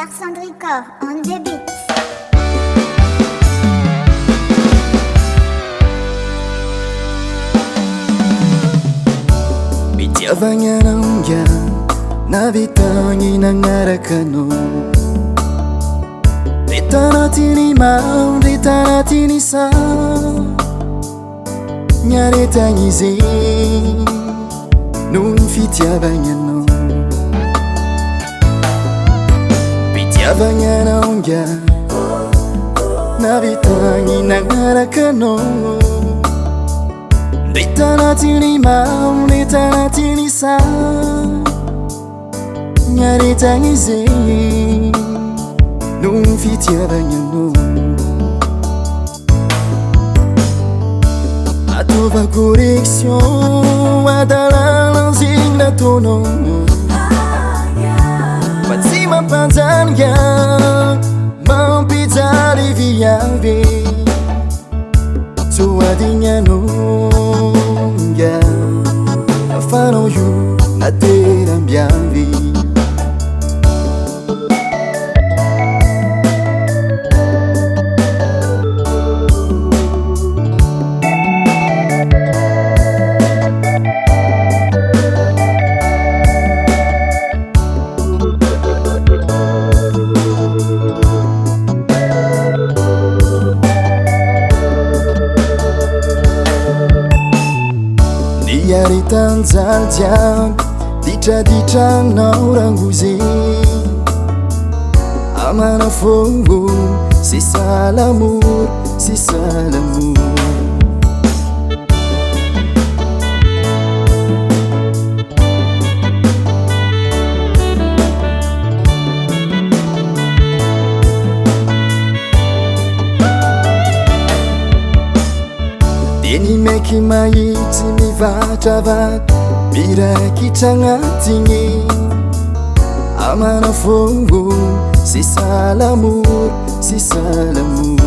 Star Sandrico on the beat. Bitiavagna naonga navitagny nagnaraka anao. Reta anatiny mao, reta anatiny sa niaretagny zegny noho ny fitiavagna anao. Bitiavagna naonga navitagny nagnaraka anao. Reta anatiny mao, reta anatiny sa niaretagny zegny noho ny fitiavagna anao. Ataova correction adalana zegny nataonao, fa tsy mampanjaniga mampijaly viavy. So adignanao nga afanao io nateram-biavy. Niaritanjaly jiaby ditraditranao rangozy amana fongo sy salamour, sy salamour. Deny maiky mahitsy mivatravatra mirakitra agnatiny amana fongo sy salamour, sy salamour.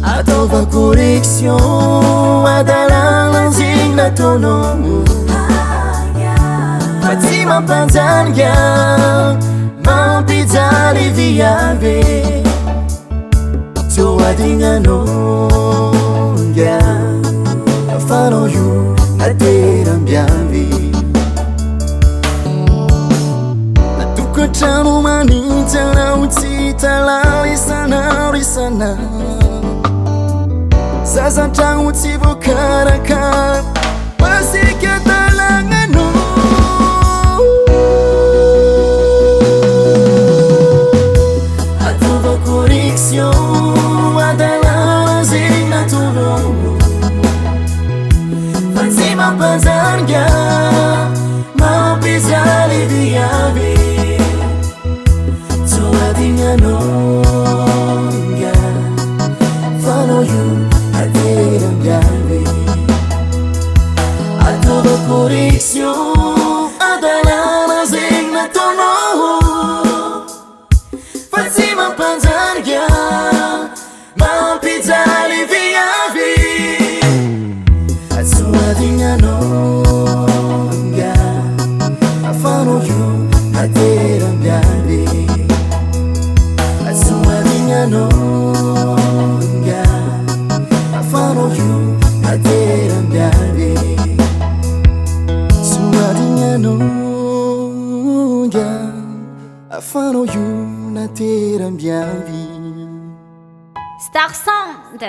Ataova correction adalana zegny nataonao, fa tsy mampanjaniga mampijaly viavy. So adignanao nga afanao io nateram-biavy. Atokantrano manintsy anao tsy talala isan'andro isan'andro. Zaza-ntragno tsy voakarakara masika talagnanao. Ataova correction adalana zegny nataonao, fa tsy mampanjaniga mampijaly viavy. So adignanao nga afanao io nateram-biavy. Ataova correction adalana zegny nataonao, fa tsy mampanjaniga mampijaly viavy. So adignanao nga afanao io nateram-biavy. So adignanao nga afanao io nateram-biavy. So adignanao nga afanao io nateram-biavy. Star Sound.